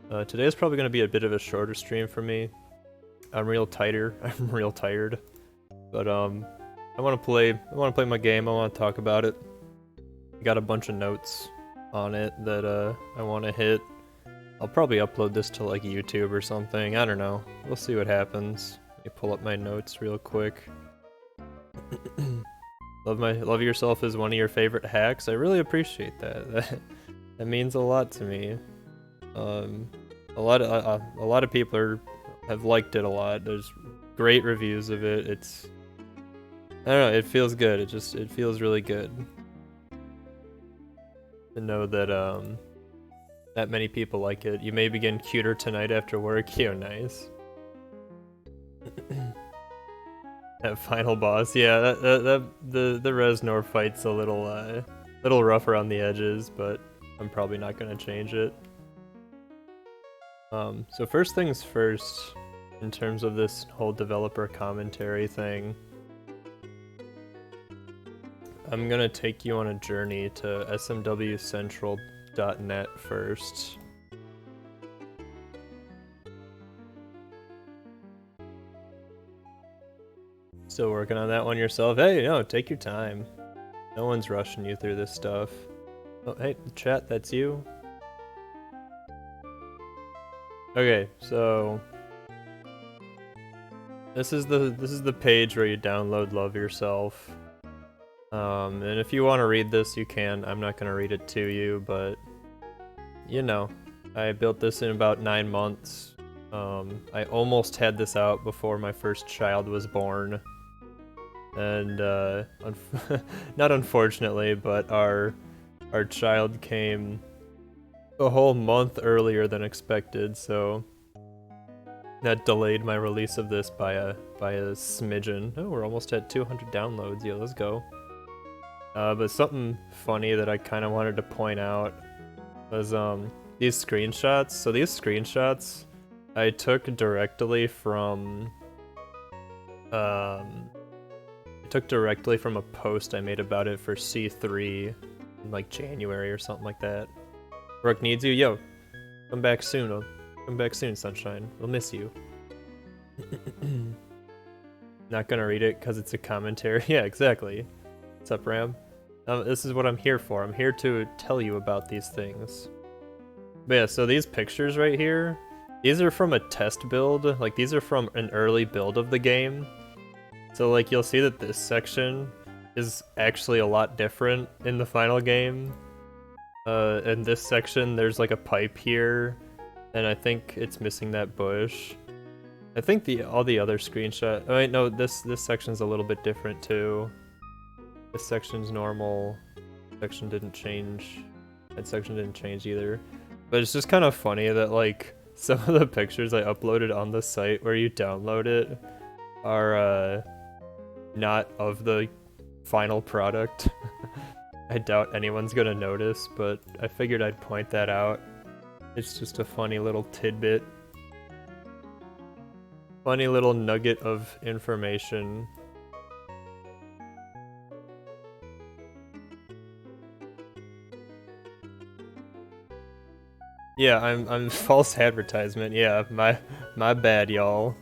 Today is probably going to be a bit of a shorter stream for me. I'm real tired. But I want to play my game. I want to talk about it. Got a bunch of notes on it that I want to hit. I'll probably upload this to like YouTube or something. I don't know. We'll see what happens. Let me pull up my notes real quick. Love yourself is one of your favorite hacks. I really appreciate that. That means a lot to me. A lot of people have liked it a lot. There's great reviews of it. I don't know, it feels good. It feels really good to know that that many people like it. You may begin cuter tonight after work. Yo, nice. That final boss, yeah, the Reznor fight's a little rough around the edges, but I'm probably not gonna change it. So first things first, in terms of this whole developer commentary thing, I'm gonna take you on a journey to smwcentral.net first. Still working on that one yourself? Hey, no, take your time. No one's rushing you through this stuff. Oh, hey, chat, that's you? Okay, so this is the page where you download Love Yourself. And if you want to read this, you can. I'm not gonna read it to you, but you know, I built this in about 9 months. I almost had this out before my first child was born. And not unfortunately, but our child came a whole month earlier than expected, so that delayed my release of this by a smidgen. Oh, we're almost at 200 downloads. Yeah, let's go. But something funny that I kind of wanted to point out was these screenshots. So these screenshots I took directly from a post I made about it for C3 in like January or something like that. Rook needs you. Yo, come back soon. Come back soon, Sunshine. We'll miss you. Not gonna read it because it's a commentary. Yeah, exactly. What's up, Ram? This is what I'm here for. I'm here to tell you about these things. But yeah, so these pictures right here, these are from a test build. Like, these are from an early build of the game. So, like, you'll see that this section is actually a lot different in the final game. In this section, there's like a pipe here, and I think it's missing that bush. I think all the other screenshot. Oh wait, no, this section's a little bit different too. This section's normal. Section didn't change. That section didn't change either. But it's just kind of funny that like some of the pictures I uploaded on the site where you download it are not of the final product. I doubt anyone's gonna notice, but I figured I'd point that out. It's just a funny little tidbit. Funny little nugget of information. Yeah, I'm false advertisement. Yeah, my bad, y'all.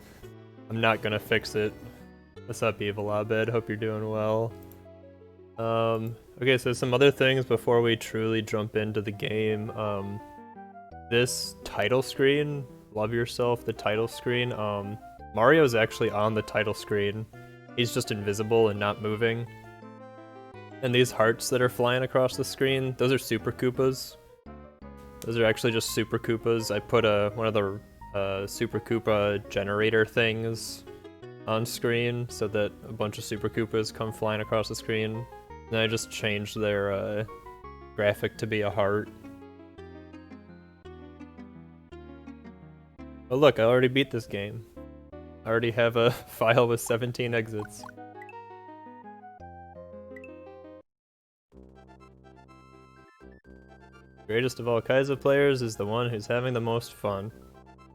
I'm not gonna fix it. What's up, Evil Abed? Hope you're doing well. Okay, so some other things before we truly jump into the game. This title screen, Love Yourself, the title screen, Mario's actually on the title screen. He's just invisible and not moving. And these hearts that are flying across the screen, those are Super Koopas. Those are actually just Super Koopas. I put one of the Super Koopa generator things on screen so that a bunch of Super Koopas come flying across the screen. And I just changed their graphic to be a heart. Oh look, I already beat this game. I already have a file with 17 exits. Greatest of all Kaizo players is the one who's having the most fun.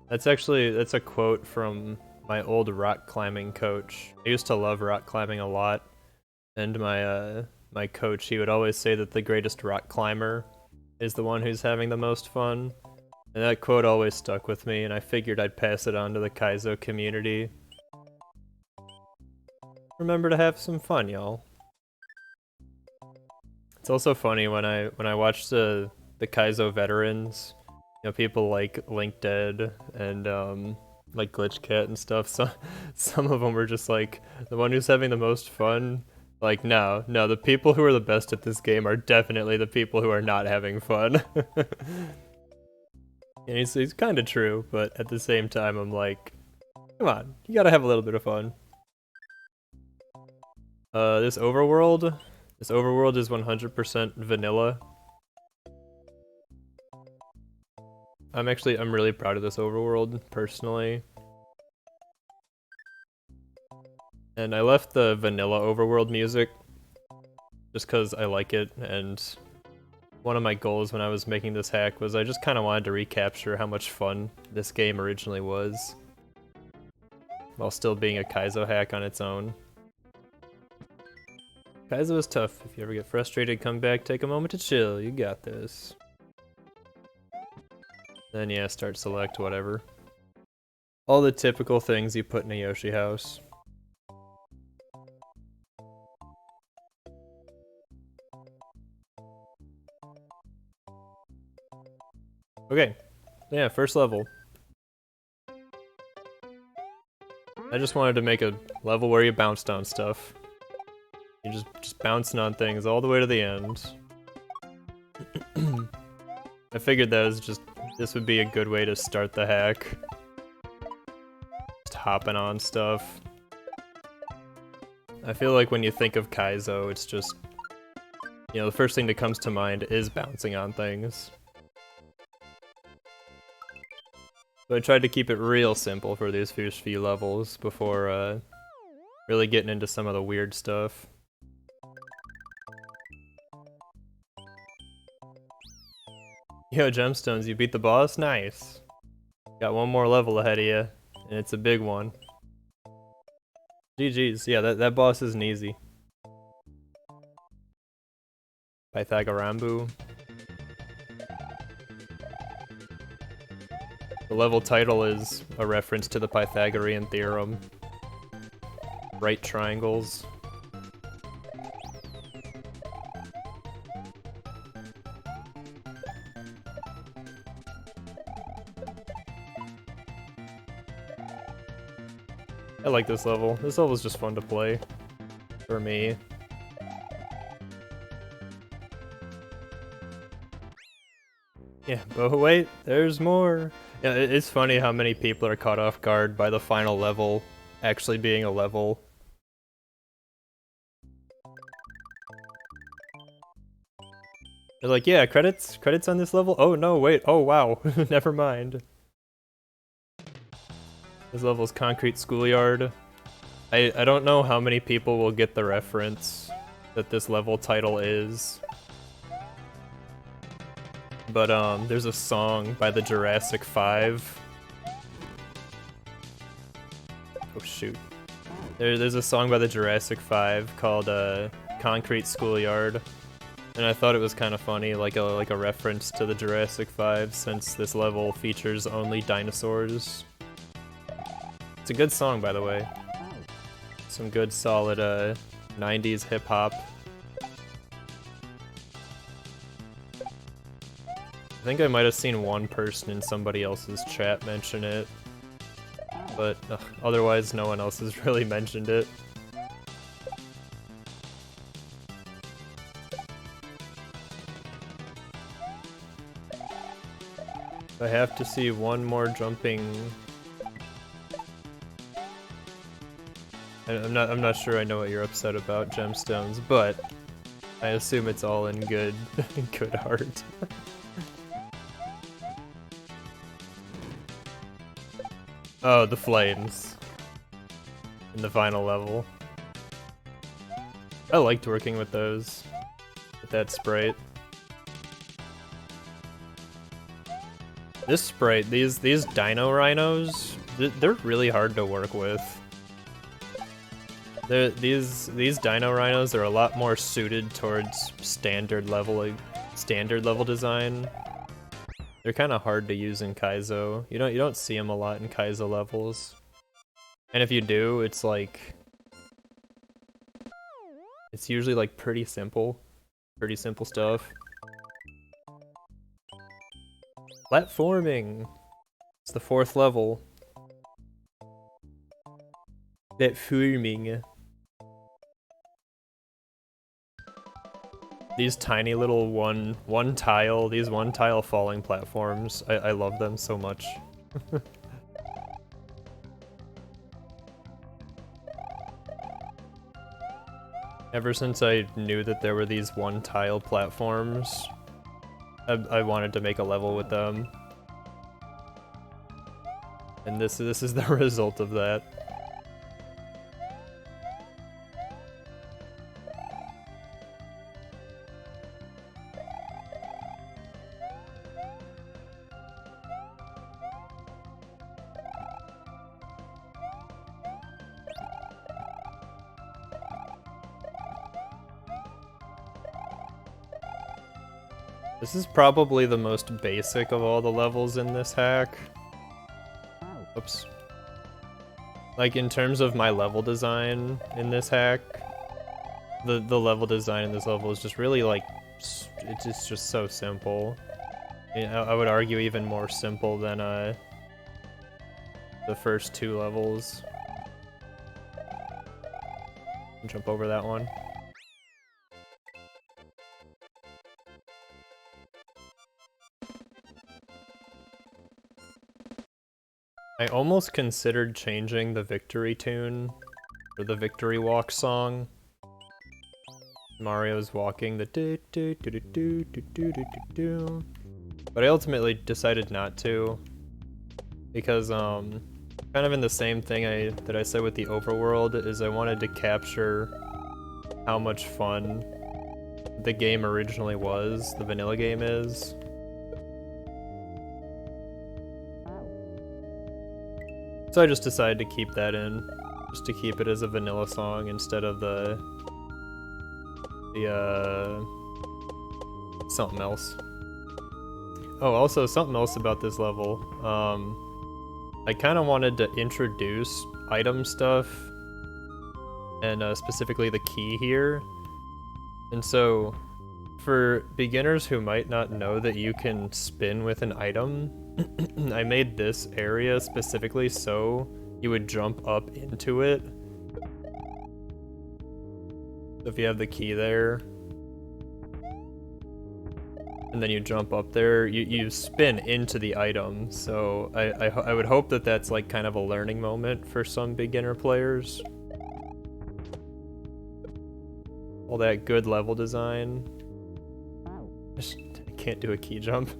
That's a quote from my old rock climbing coach. I used to love rock climbing a lot, and my coach, he would always say that the greatest rock climber is the one who's having the most fun. And that quote always stuck with me, and I figured I'd pass it on to the Kaizo community. Remember to have some fun, y'all. It's also funny when I watch the Kaizo veterans, you know, people like Link Dead and like Glitch Cat and stuff. So some of them were just like, the one who's having the most fun. Like, no, the people who are the best at this game are definitely the people who are not having fun. And he's kind of true, but at the same time, I'm like, come on, you gotta have a little bit of fun. This overworld is 100% vanilla. I'm really proud of this overworld, personally. And I left the vanilla overworld music just because I like it, and one of my goals when I was making this hack was I just kind of wanted to recapture how much fun this game originally was, while still being a Kaizo hack on its own. Kaizo is tough. If you ever get frustrated, come back, take a moment to chill. You got this. Then yeah, start select, whatever. All the typical things you put in a Yoshi house. Okay, yeah, first level. I just wanted to make a level where you bounced on stuff. You're just bouncing on things all the way to the end. I figured that was this would be a good way to start the hack. Just hopping on stuff. I feel like when you think of Kaizo, it's just, you know, the first thing that comes to mind is bouncing on things. So I tried to keep it real simple for these first few levels before really getting into some of the weird stuff. Yo, gemstones, you beat the boss? Nice. Got one more level ahead of you, and it's a big one. GG's, yeah, that boss isn't easy. Pythagorambu. The level title is a reference to the Pythagorean theorem. Right triangles. I like this level. This level is just fun to play. For me. Yeah, but wait, there's more! Yeah, it's funny how many people are caught off guard by the final level actually being a level. They're like, yeah, credits on this level? Oh no, wait, oh wow, never mind. This level's Concrete Schoolyard. I don't know how many people will get the reference that this level title is. But there's a song by the Jurassic 5. Oh shoot. There's a song by the Jurassic 5 called Concrete Schoolyard. And I thought it was kind of funny, like a reference to the Jurassic 5, since this level features only dinosaurs. It's a good song, by the way. Some good solid 90s hip-hop. I think I might have seen one person in somebody else's chat mention it, but otherwise no one else has really mentioned it. I have to see one more jumping. I'm not sure I know what you're upset about, gemstones, but I assume it's all in good heart. Oh, the flames in the final level. I liked working with those, with that sprite. This sprite, these dino rhinos, they're really hard to work with. These dino rhinos are a lot more suited towards standard level design. They're kind of hard to use in Kaizo. You don't see them a lot in Kaizo levels. And if you do, it's like... It's usually like pretty simple. Pretty simple stuff. Platforming! It's the 4th level. Platforming. These tiny little one tile, these one tile falling platforms, I love them so much. Ever since I knew that there were these one tile platforms, I wanted to make a level with them. And this is the result of that. This is probably the most basic of all the levels in this hack. Oops. Like, in terms of my level design in this hack, the level design in this level is just really, like, it's just so simple. You know, I would argue even more simple than the first 2 levels. Jump over that one. I almost considered changing the victory tune, or the victory walk song. Mario's walking the do do do do do do do do do, but I ultimately decided not to, because kind of in the same thing that I said with the overworld, is I wanted to capture how much fun the game originally was, the vanilla game is. So I just decided to keep that in, just to keep it as a vanilla song instead of the something else. Oh, also something else about this level. I kind of wanted to introduce item stuff, and specifically the key here. And so, for beginners who might not know that you can spin with an item, I made this area specifically so you would jump up into it. So if you have the key there, and then you jump up there, you spin into the item. So I would hope that that's like kind of a learning moment for some beginner players. All that good level design. I can't do a key jump.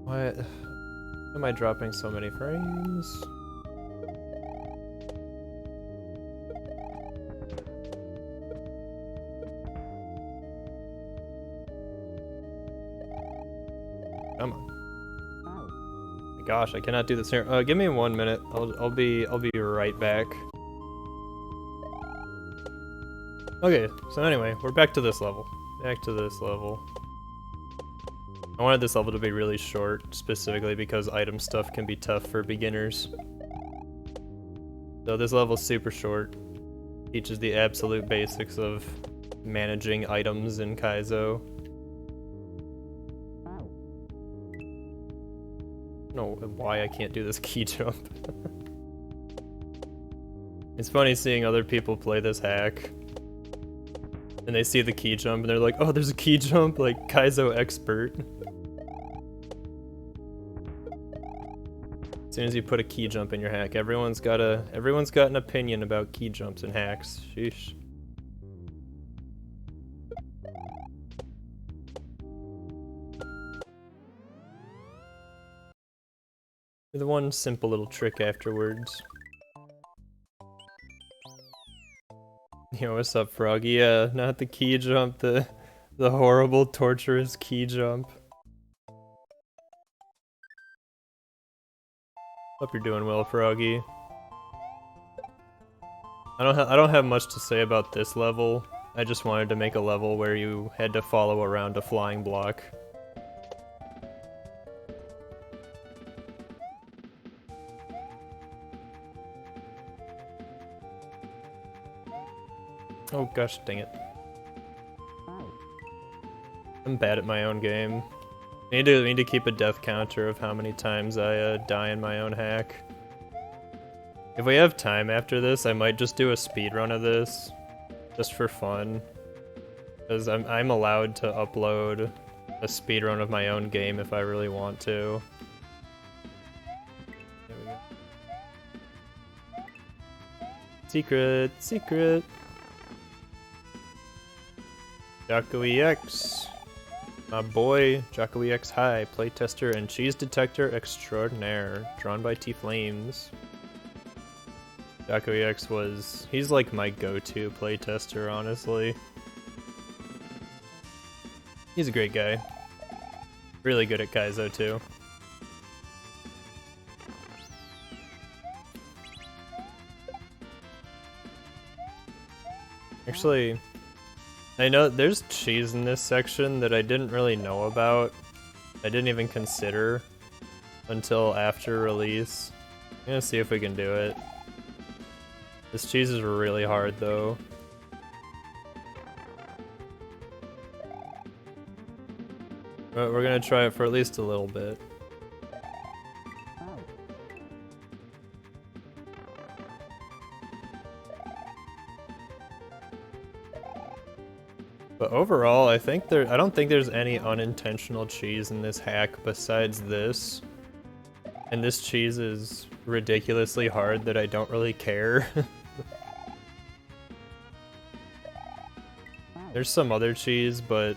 What? Why am I dropping so many frames? Come on. My gosh, I cannot do this here. Give me 1 minute. I'll be right back. Okay, so anyway, we're back to this level. Back to this level. I wanted this level to be really short, specifically because item stuff can be tough for beginners. So this level's super short. Teaches the absolute basics of managing items in Kaizo. I don't know why I can't do this key jump. It's funny seeing other people play this hack, and they see the key jump and they're like, oh, there's a key jump, like Kaizo expert. As soon as you put a key jump in your hack, everyone's got an opinion about key jumps and hacks. Sheesh. The one simple little trick afterwards. Yo, what's up, Froggy? Yeah, not the key jump, the horrible, torturous key jump. Hope you're doing well, Froggy. I don't have much to say about this level. I just wanted to make a level where you had to follow around a flying block. Oh gosh, dang it. I'm bad at my own game. I need to keep a death counter of how many times I die in my own hack. If we have time after this, I might just do a speedrun of this, just for fun. Because I'm allowed to upload a speedrun of my own game if I really want to. There we go. Secret, secret. JockoEX. My boy, JockoEX High, playtester and cheese detector extraordinaire, drawn by T-Flames. JockoEX he's like my go-to playtester, honestly. He's a great guy. Really good at Kaizo too. Actually, I know there's cheese in this section that I didn't really know about. I didn't even consider until after release. I'm gonna see if we can do it. This cheese is really hard though. But we're gonna try it for at least a little bit. But overall, I don't think there's any unintentional cheese in this hack besides this. And this cheese is ridiculously hard that I don't really care. There's some other cheese, but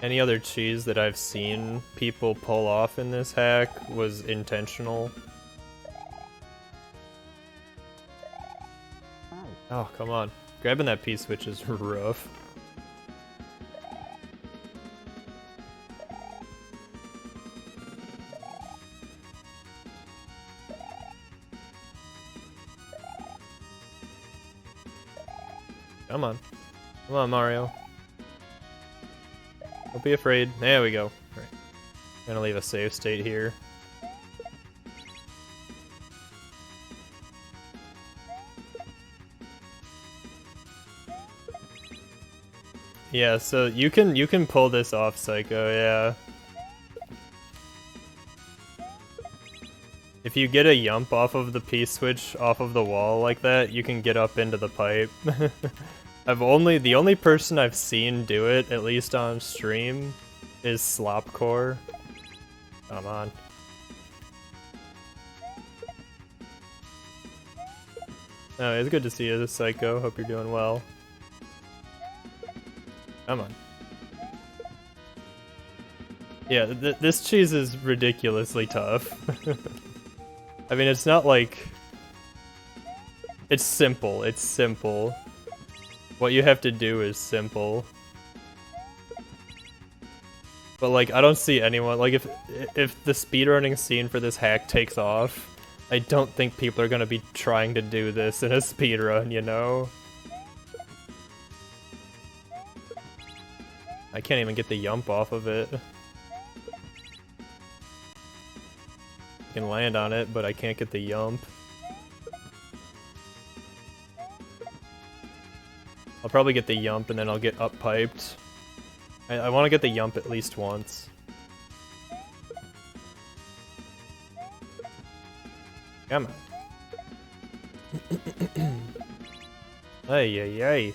any other cheese that I've seen people pull off in this hack was intentional. Oh, come on. Grabbing that P-switch is rough. Come on. Come on, Mario. Don't be afraid. There we go. Right. I'm gonna leave a save state here. Yeah, so you can pull this off, Psycho, yeah. If you get a yump off of the P-switch off of the wall like that, you can get up into the pipe. The only person I've seen do it, at least on stream, is Slopcore. Come on. Oh, it's good to see you, Psycho. Hope you're doing well. Come on. Yeah, this cheese is ridiculously tough. I mean, it's not like... It's simple, it's simple. What you have to do is simple. But like, I don't see anyone, like if the speedrunning scene for this hack takes off, I don't think people are gonna be trying to do this in a speedrun, you know? I can't even get the yump off of it. I can land on it, but I can't get the yump. I'll probably get the yump and then I'll get up-piped. I want to get the yump at least once. Come on. Ay, ay, ay.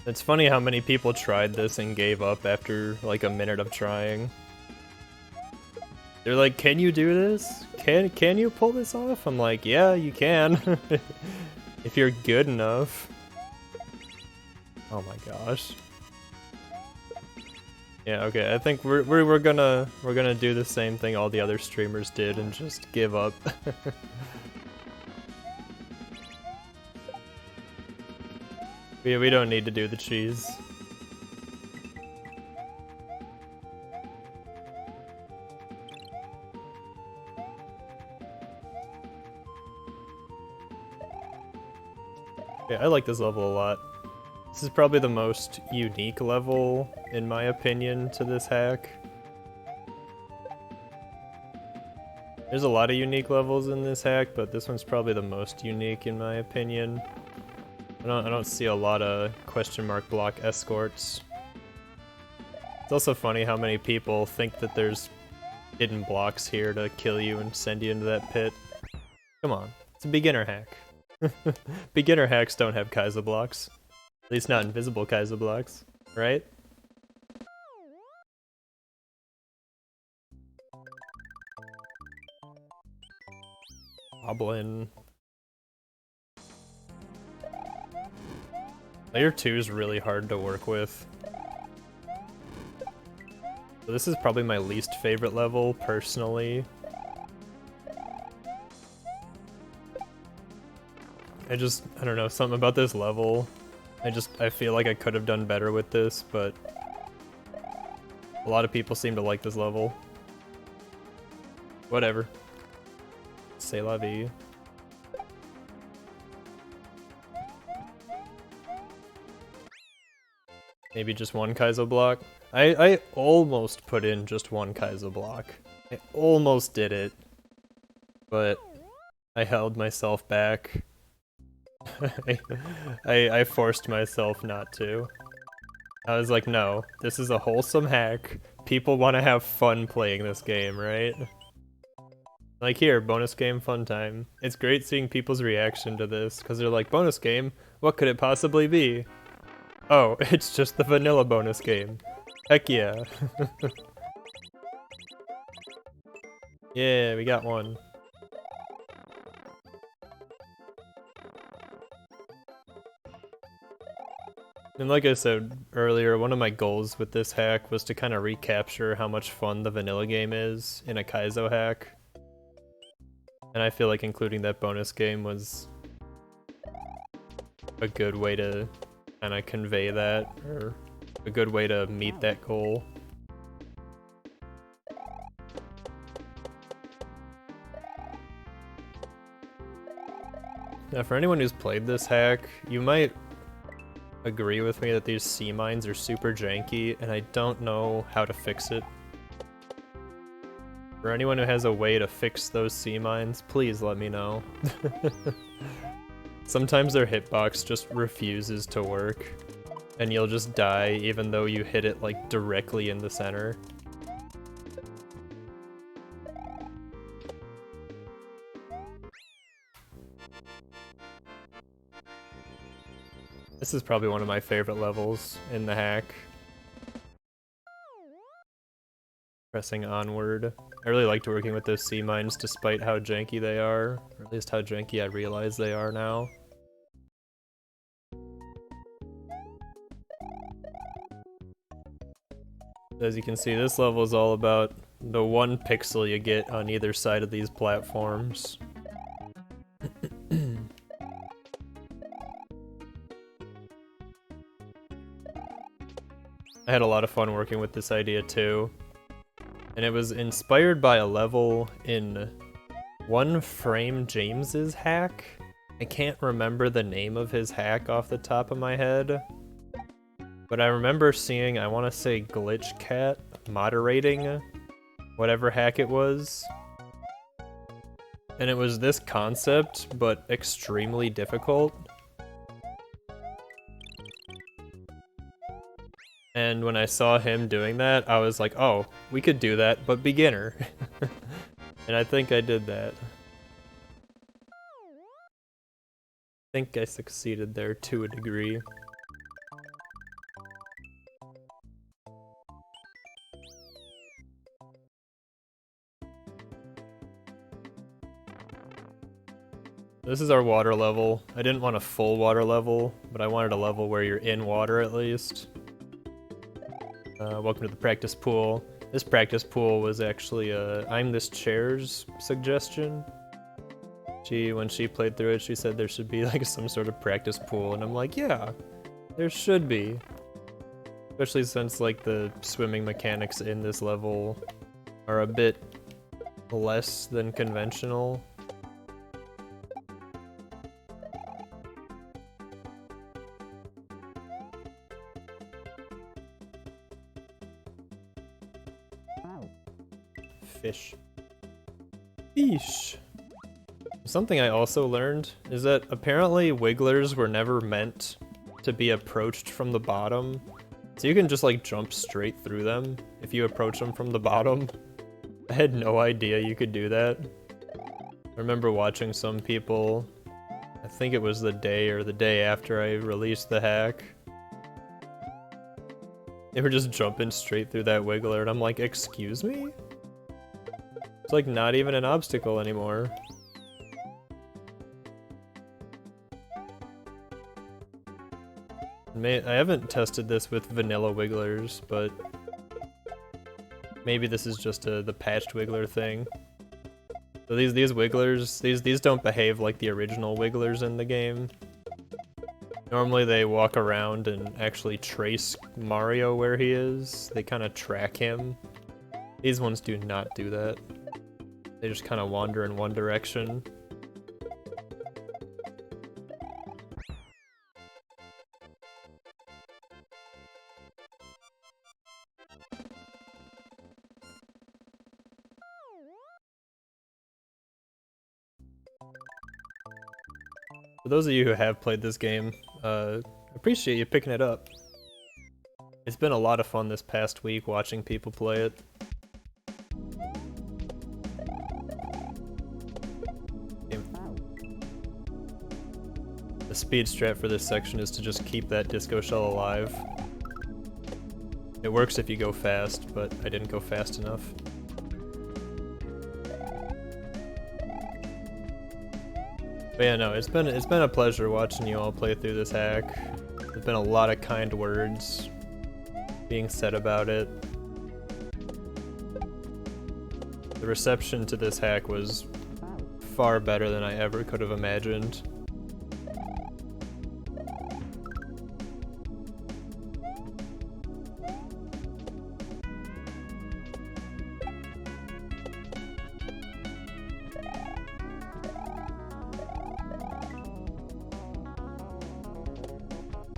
It's funny how many people tried this and gave up after like a minute of trying. They're like, can you do this? Can you pull this off? I'm like, yeah, you can. If you're good enough. Oh my gosh. Yeah, okay, I think we're gonna do the same thing all the other streamers did and just give up. We don't need to do the cheese. Yeah, I like this level a lot. This is probably the most unique level, in my opinion, to this hack. There's a lot of unique levels in this hack, but this one's probably the most unique in my opinion. I don't see a lot of question mark block escorts. It's also funny how many people think that there's hidden blocks here to kill you and send you into that pit. Come on, it's a beginner hack. Beginner hacks don't have Kaizo blocks. At least not invisible Kaizo blocks, right? Goblin. Layer 2 is really hard to work with. So this is probably my least favorite level, personally. I don't know, something about this level. I feel like I could have done better with this, but a lot of people seem to like this level. Whatever. C'est la vie. Maybe just one Kaizo block. I almost put in just one Kaizo block. I almost did it, but I held myself back. I forced myself not to. I was like, no, this is a wholesome hack. People want to have fun playing this game, right? Like here, bonus game fun time. It's great seeing people's reaction to this, because they're like, bonus game? What could it possibly be? Oh, it's just the vanilla bonus game. Heck yeah. Yeah, we got one. And like I said earlier, one of my goals with this hack was to kind of recapture how much fun the vanilla game is in a Kaizo hack. And I feel like including that bonus game was a good way to kind of convey that, or a good way to meet that goal. Now, for anyone who's played this hack, you might agree with me that these sea mines are super janky, and I don't know how to fix it. For anyone who has a way to fix those sea mines, please let me know. Sometimes their hitbox just refuses to work, and you'll just die even though you hit it like directly in the center. This is probably one of my favorite levels in the hack. Pressing onward. I really liked working with those sea mines despite how janky they are, or at least how janky I realize they are now. As you can see, this level is all about the one pixel you get on either side of these platforms. I had a lot of fun working with this idea too. And it was inspired by a level in One Frame James's hack. I can't remember the name of his hack off the top of my head. But I remember seeing, I want to say Glitch Cat moderating whatever hack it was. And it was this concept, but extremely difficult. And when I saw him doing that, I was like, oh, we could do that, but beginner. And I think I did that. I think I succeeded there to a degree. This is our water level. I didn't want a full water level, but I wanted a level where you're in water at least. Welcome to the practice pool. This practice pool was actually I'm This Chair's suggestion. When she played through it, she said there should be like some sort of practice pool, and I'm like, yeah, there should be. Especially since like the swimming mechanics in this level are a bit less than conventional. Eesh. Something I also learned is that apparently wigglers were never meant to be approached from the bottom. So you can just like jump straight through them if you approach them from the bottom. I had no idea you could do that. I remember watching some people, I think it was the day or the day after I released the hack. They were just jumping straight through that wiggler and I'm like, excuse me? It's like not even an obstacle anymore. I haven't tested this with vanilla wigglers, but maybe this is just the patched wiggler thing. So these wigglers, these don't behave like the original wigglers in the game. Normally they walk around and actually trace Mario where he is. They kind of track him. These ones do not do that. They just kind of wander in one direction. For those of you who have played this game, appreciate you picking it up. It's been a lot of fun this past week watching people play it. The speed strat for this section is to just keep that disco shell alive. It works if you go fast, but I didn't go fast enough. But yeah, no, it's been a pleasure watching you all play through this hack. There's been a lot of kind words being said about it. The reception to this hack was far better than I ever could have imagined.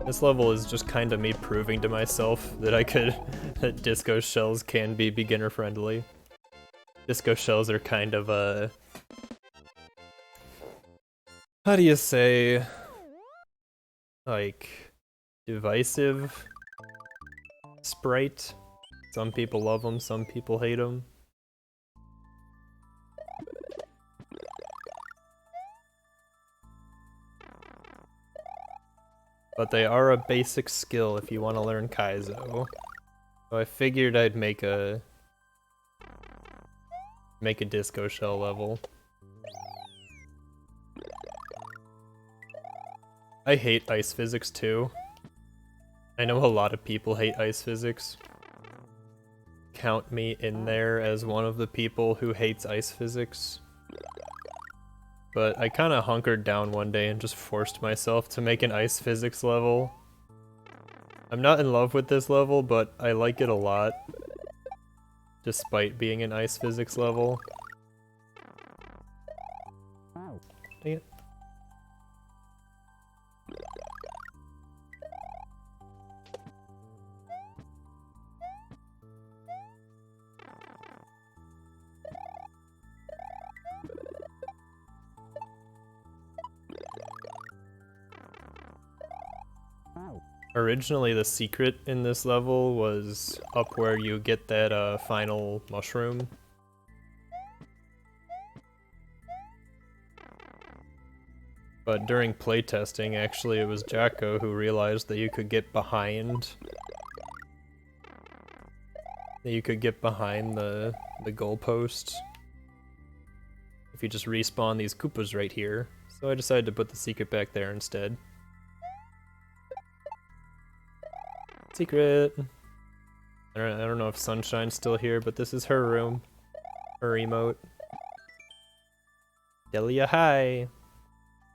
This level is just kind of me proving to myself that that disco shells can be beginner friendly. Disco shells are kind of a, how do you say, like, divisive sprite. Some people love them, some people hate them. But they are a basic skill if you want to learn Kaizo. So I figured I'd make a disco shell level. I hate ice physics too. I know a lot of people hate ice physics. Count me in there as one of the people who hates ice physics. But I kind of hunkered down one day and just forced myself to make an ice physics level. I'm not in love with this level, but I like it a lot. Despite being an ice physics level. Dang it. Originally, the secret in this level was up where you get that final mushroom. But during playtesting, actually, it was Jacko who realized that you could get behind. That you could get behind the goalpost if you just respawn these Koopas right here. So I decided to put the secret back there instead. Secret! I don't know if Sunshine's still here, but this is her room. Her emote. Delia, hi!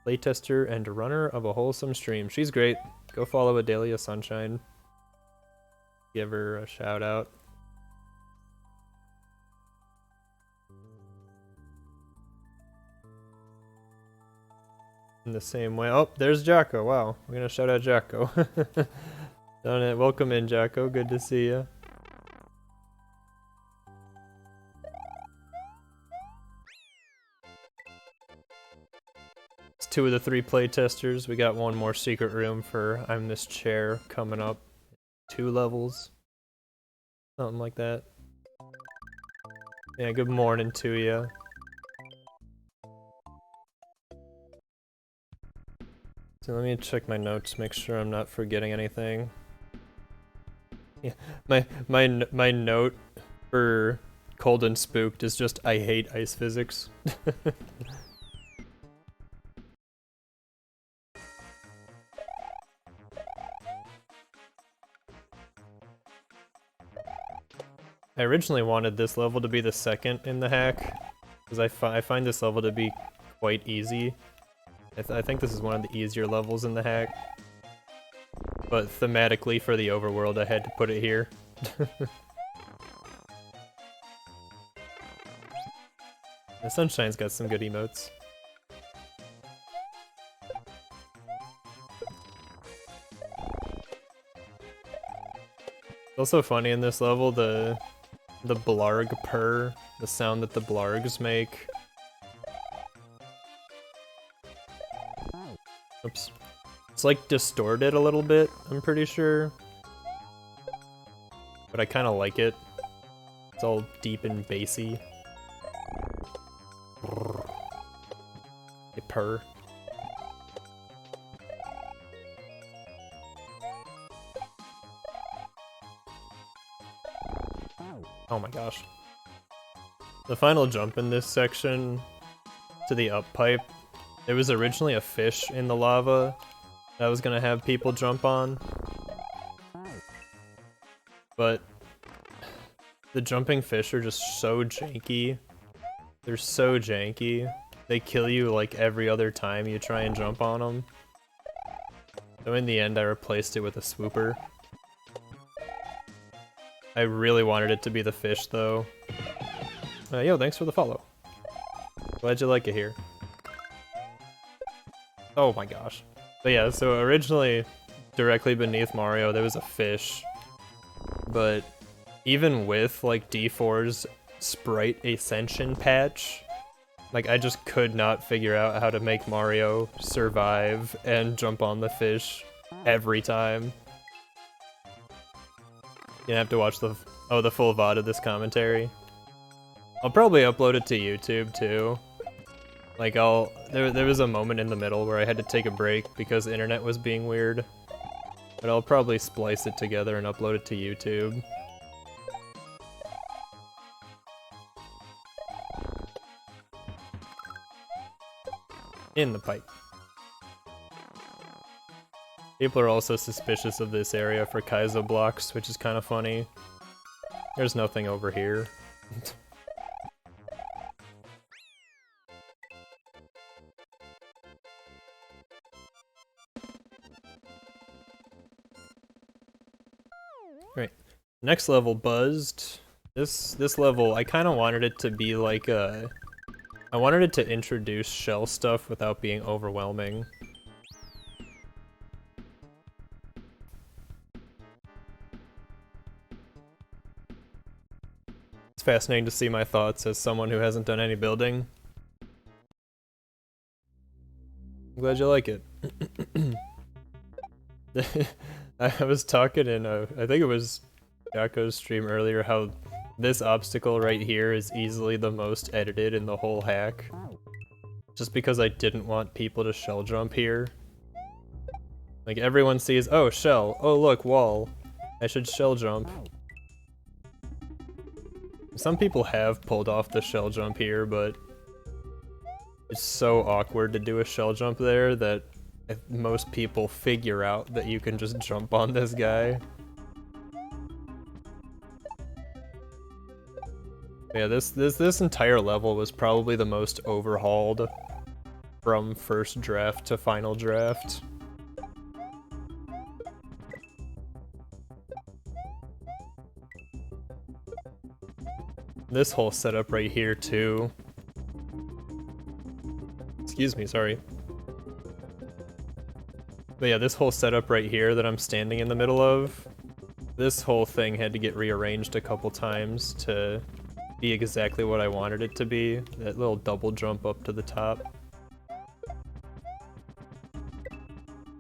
Playtester and runner of a wholesome stream. She's great. Go follow Adelia Sunshine. Give her a shout out. In the same way. Oh, there's Jacko. Wow, we're gonna shout out Jacko. Done it. Welcome in, Jacko. Good to see ya. 2 of the 3 playtesters. We got one more secret room for I'm this chair coming up. 2 levels. Something like that. Yeah, good morning to ya. So let me check my notes, make sure I'm not forgetting anything. Yeah, my note for Cold and Spooked is just I hate ice physics. I originally wanted this level to be the second in the hack, because I find this level to be quite easy. I think this is one of the easier levels in the hack. But thematically for the overworld, I had to put it here. The Sunshine's got some good emotes. It's also funny in this level, the blarg purr, the sound that the blargs make. Oops. It's like distorted a little bit, I'm pretty sure. But I kinda like it. It's all deep and bassy. They purr. Oh my gosh. The final jump in this section to the up pipe, there was originally a fish in the lava that I was gonna have people jump on. But the jumping fish are just so janky. They're so janky. They kill you like every other time you try and jump on them. So in the end I replaced it with a swooper. I really wanted it to be the fish though. Yo, thanks for the follow. Glad you like it here. Oh my gosh. But yeah, so originally, directly beneath Mario, there was a fish. But even with like D4's sprite ascension patch, like I just could not figure out how to make Mario survive and jump on the fish every time. You're gonna have to watch the full VOD of this commentary. I'll probably upload it to YouTube too. Like there was a moment in the middle where I had to take a break because the internet was being weird. But I'll probably splice it together and upload it to YouTube. In the pipe. People are also suspicious of this area for Kaizo blocks, which is kind of funny. There's nothing over here. Right. Next level, Buzzed. This level, I kind of wanted it to be like a... I wanted it to introduce shell stuff without being overwhelming. It's fascinating to see my thoughts as someone who hasn't done any building. I'm glad you like it. I was talking in I think it was Yako's stream earlier how this obstacle right here is easily the most edited in the whole hack. Just because I didn't want people to shell jump here. Like everyone sees, oh shell, oh look, wall. I should shell jump. Some people have pulled off the shell jump here, but it's so awkward to do a shell jump there that most people figure out that you can just jump on this guy. Yeah, this entire level was probably the most overhauled from first draft to final draft. This whole setup right here too. Excuse me, sorry. But yeah, this whole setup right here that I'm standing in the middle of, this whole thing had to get rearranged a couple times to be exactly what I wanted it to be. That little double jump up to the top.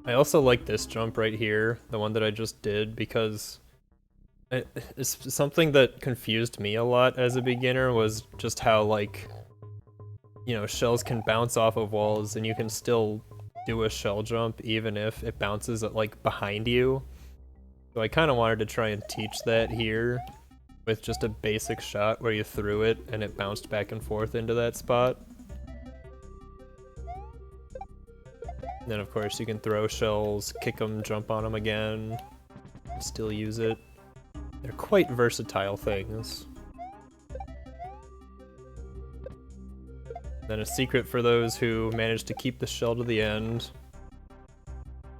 I also like this jump right here, the one that I just did, because it's something that confused me a lot as a beginner was just how, like, you know, shells can bounce off of walls and you can still do a shell jump even if it bounces like behind you. So I kind of wanted to try and teach that here with just a basic shot where you threw it and it bounced back and forth into that spot. And then of course you can throw shells, kick them, jump on them again, still use it. They're quite versatile things. Then a secret for those who manage to keep the shell to the end.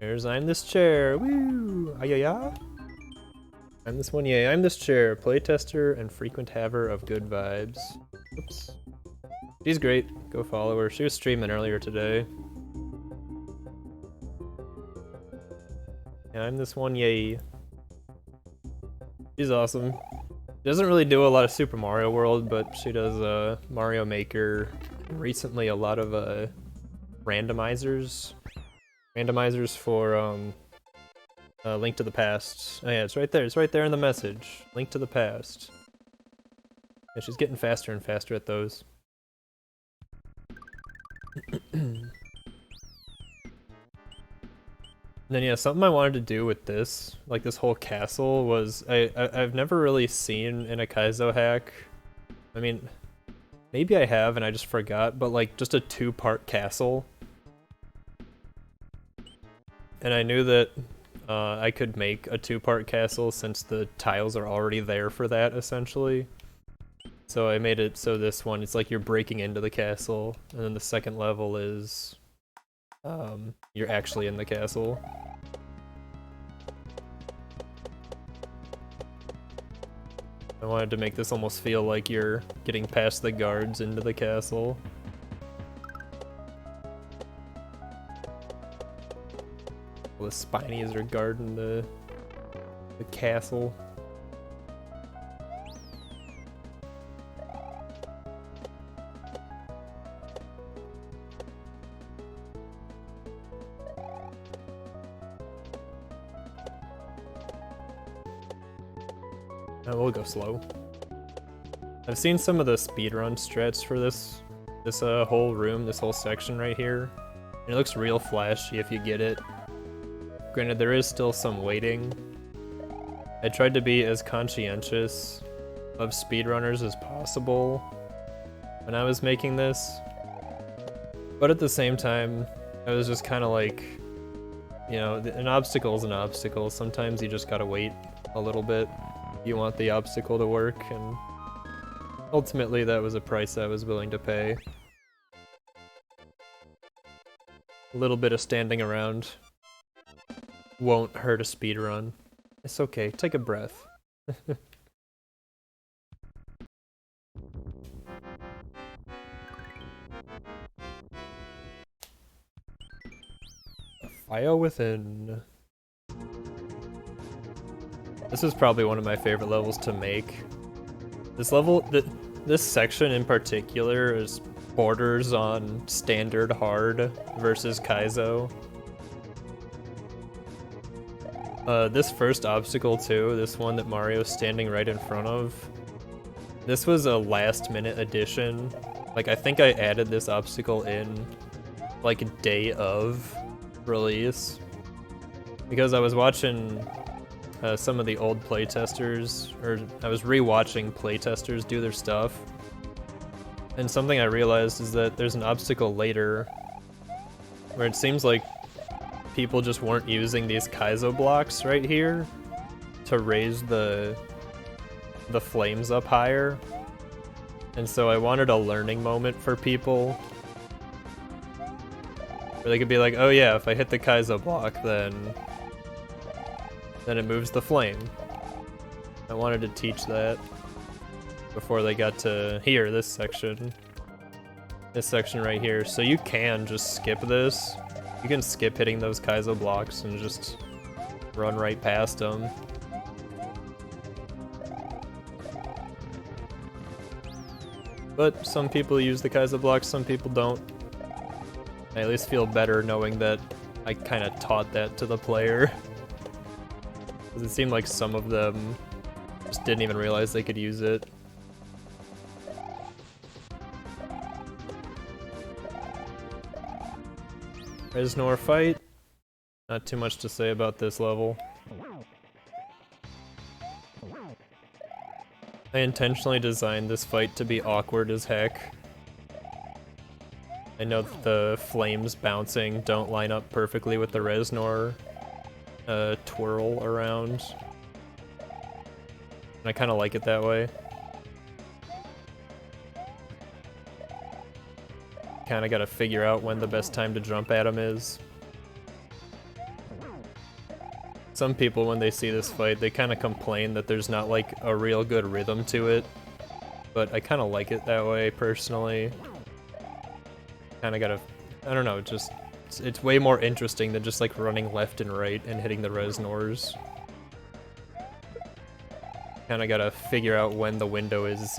There's I'm this chair, woo! Ayaya! I'm this one, yay, I'm this chair, playtester and frequent haver of good vibes. Oops. She's great, go follow her. She was streaming earlier today. Yeah, I'm this one, yay. She's awesome. She doesn't really do a lot of Super Mario World, but she does Mario Maker. Recently a lot of randomizers. Randomizers for Link to the Past. Oh yeah, it's right there in the message. Link to the Past. Yeah, she's getting faster and faster at those. And then yeah, something I wanted to do with this, like this whole castle, was I've never really seen in a Kaizo hack. I mean, maybe I have and I just forgot, but like just a two-part castle. And I knew that I could make a two-part castle since the tiles are already there for that, essentially. So I made it so this one, it's like you're breaking into the castle, and then the second level is you're actually in the castle. I wanted to make this almost feel like you're getting past the guards into the castle. All the spinies are guarding the castle. We'll go slow. I've seen some of the speedrun strats for this whole room, this whole section right here. And it looks real flashy if you get it. Granted, there is still some waiting. I tried to be as conscientious of speedrunners as possible when I was making this. But at the same time, I was just kind of like, you know, an obstacle is an obstacle. Sometimes you just gotta wait a little bit. You want the obstacle to work, and ultimately that was a price I was willing to pay. A little bit of standing around won't hurt a speedrun. It's okay, take a breath. A fire within. This is probably one of my favorite levels to make. This level, this section in particular is borders on standard hard versus Kaizo. This first obstacle too, this one that Mario's standing right in front of, this was a last minute addition. Like, I think I added this obstacle in like a day of release. Because I was watching some of the old playtesters, or I was rewatching playtesters do their stuff, and something I realized is that there's an obstacle later where it seems like people just weren't using these Kaizo blocks right here to raise the flames up higher, and so I wanted a learning moment for people where they could be like, oh yeah, if I hit the Kaizo block, then it moves the flame. I wanted to teach that before they got to here, this section right here. So you can just skip this. You can skip hitting those Kaizo blocks and just run right past them. But some people use the Kaizo blocks, some people don't. I at least feel better knowing that I kind of taught that to the player. Because it seemed like some of them just didn't even realize they could use it. Reznor fight. Not too much to say about this level. I intentionally designed this fight to be awkward as heck. I know that the flames bouncing don't line up perfectly with the Reznor twirl around. And I kind of like it that way. Kind of got to figure out when the best time to jump at him is. Some people, when they see this fight, they kind of complain that there's not like a real good rhythm to it. But I kind of like it that way, personally. Kind of gotta, I don't know, just, it's way more interesting than just like running left and right and hitting the Reznors. Kind of gotta figure out when the window is.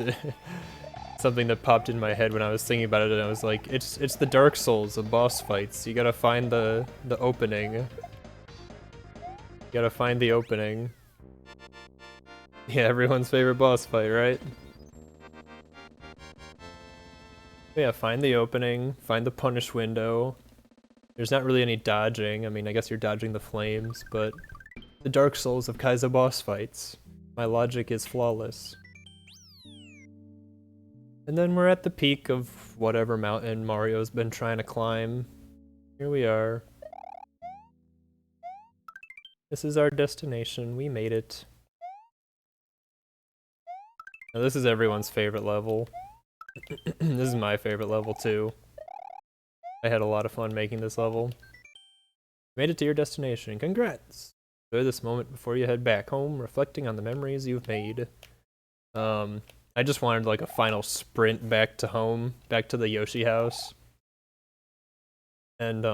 Something that popped in my head when I was thinking about it, and I was like, it's the Dark Souls of boss fights. You gotta find the opening. You gotta find the opening. Yeah, everyone's favorite boss fight, right? But yeah, find the opening, find the punish window. There's not really any dodging. I mean, I guess you're dodging the flames, but the Dark Souls of Kaizo boss fights. My logic is flawless. And then we're at the peak of whatever mountain Mario's been trying to climb. Here we are. This is our destination. We made it. Now this is everyone's favorite level. This is my favorite level too. I had a lot of fun making this level. Made it to your destination. Congrats! Enjoy this moment before you head back home, reflecting on the memories you've made. I just wanted like a final sprint back to home, back to the Yoshi house. And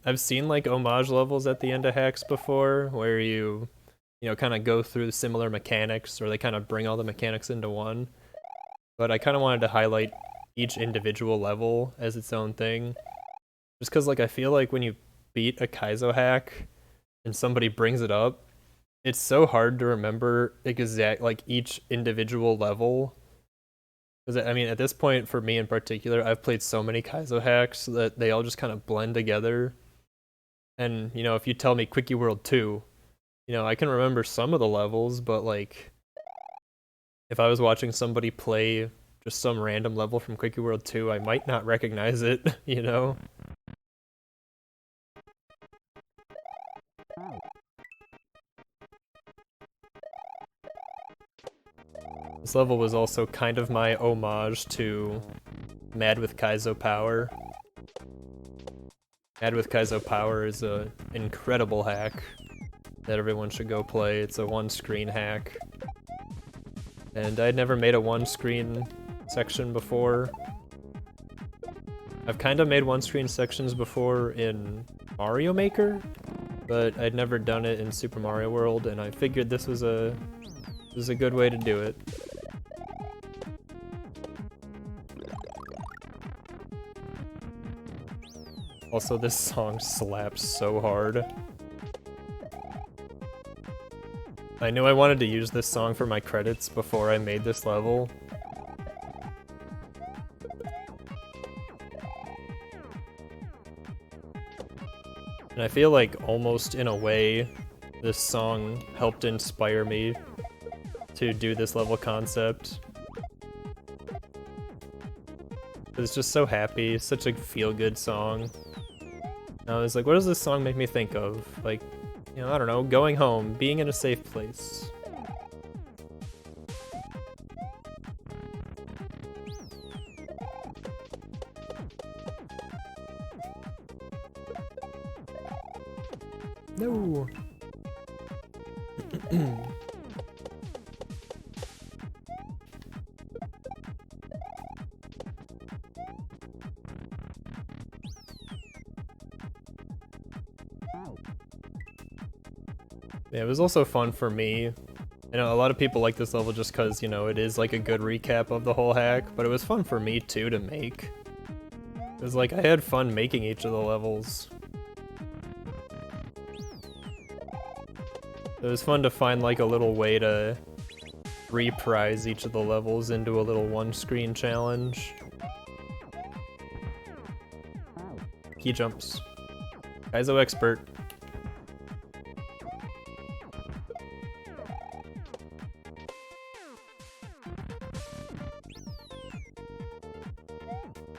I've seen like homage levels at the end of hacks before, where you know, kind of go through similar mechanics, or they kind of bring all the mechanics into one. But I kind of wanted to highlight each individual level as its own thing. Just because like I feel like when you beat a Kaizo hack and somebody brings it up, it's so hard to remember like each individual level. Because, I mean, at this point, for me in particular, I've played so many Kaizo hacks that they all just kind of blend together. And, you know, if you tell me Quickie World 2, you know, I can remember some of the levels, but, like, if I was watching somebody play just some random level from Quickie World 2, I might not recognize it, you know? This level was also kind of my homage to Mad with Kaizo Power. Mad with Kaizo Power is an incredible hack that everyone should go play. It's a one-screen hack. And I'd never made a one-screen section before. I've kind of made one-screen sections before in Mario Maker, but I'd never done it in Super Mario World, and I figured this was a good way to do it. Also, this song slaps so hard. I knew I wanted to use this song for my credits before I made this level. And I feel like almost in a way, this song helped inspire me to do this level concept. It's just so happy, it's such a feel-good song. And I was like, what does this song make me think of? Like, you know, I don't know, going home, being in a safe place. No! Yeah, it was also fun for me. I know a lot of people like this level just because, you know, it is like a good recap of the whole hack, but it was fun for me too to make. It was like, I had fun making each of the levels. It was fun to find like a little way to reprise each of the levels into a little one-screen challenge. Key jumps. Kaizo expert.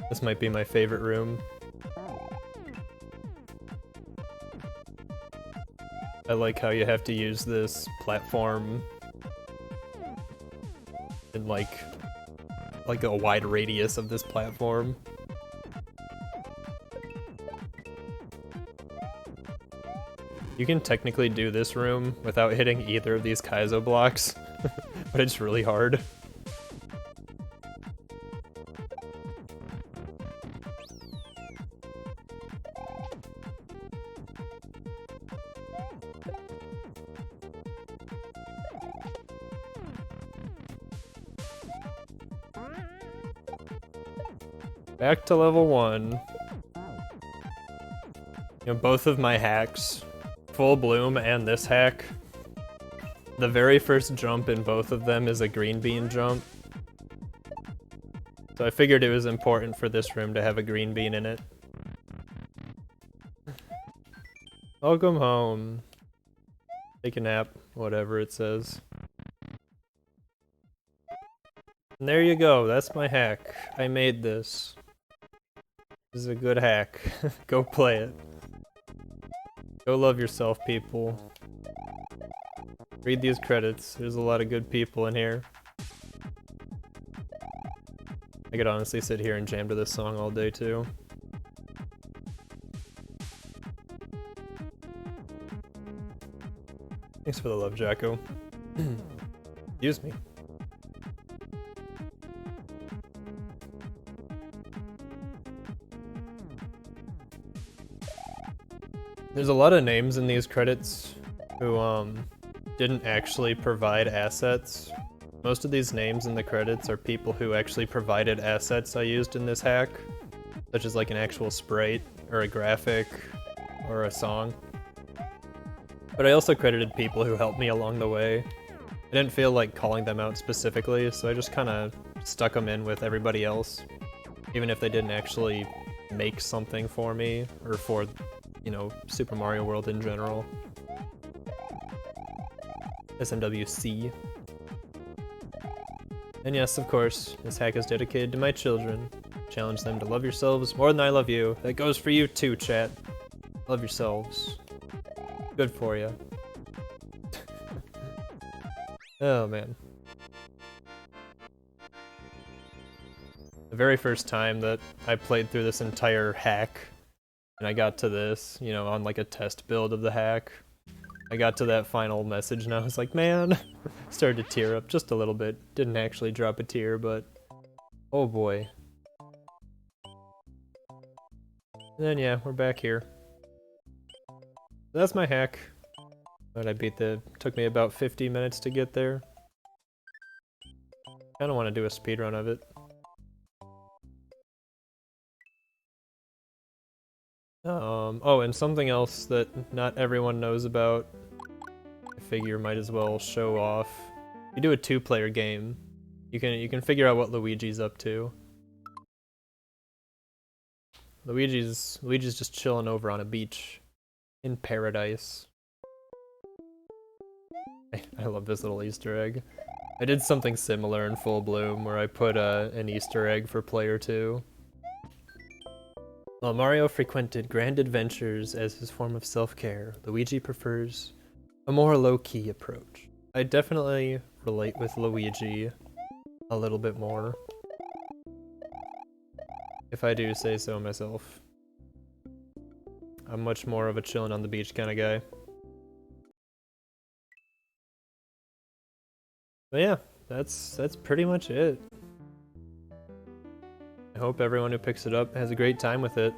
This might be my favorite room. I like how you have to use this platform in like a wide radius of this platform. You can technically do this room without hitting either of these Kaizo blocks, but it's really hard. Back to level 1. You know, both of my hacks, Full Bloom and this hack, the very first jump in both of them is a green bean jump. So I figured it was important for this room to have a green bean in it. Welcome home. Take a nap, whatever it says. And there you go, that's my hack. I made this. This is a good hack. Go play it. Go love yourself, people. Read these credits. There's a lot of good people in here. I could honestly sit here and jam to this song all day, too. Thanks for the love, Jacko. Excuse me. There's a lot of names in these credits who didn't actually provide assets. Most of these names in the credits are people who actually provided assets I used in this hack, such as like an actual sprite or a graphic or a song. But I also credited people who helped me along the way. I didn't feel like calling them out specifically, so I just kind of stuck them in with everybody else, even if they didn't actually make something for me or for, you know, Super Mario World in general. SMWC. And yes, of course, this hack is dedicated to my children. Challenge them to love yourselves more than I love you. That goes for you too, chat. Love yourselves. Good for you. Oh man. The very first time that I played through this entire hack, and I got to this, you know, on like a test build of the hack, I got to that final message and I was like, man, started to tear up just a little bit. Didn't actually drop a tear, but oh boy. And then yeah, we're back here. That's my hack. But I beat took me about 50 minutes to get there. Kinda wanna do a speedrun of it. Oh, and something else that not everyone knows about, I figure might as well show off. You do a 2-player game, you can figure out what Luigi's up to. Luigi's just chilling over on a beach in paradise. I love this little Easter egg. I did something similar in Full Bloom where I put an Easter egg for player 2. While Mario frequented grand adventures as his form of self-care, Luigi prefers a more low-key approach. I definitely relate with Luigi a little bit more, if I do say so myself. I'm much more of a chillin' on the beach kind of guy. But yeah, that's pretty much it. I hope everyone who picks it up has a great time with it.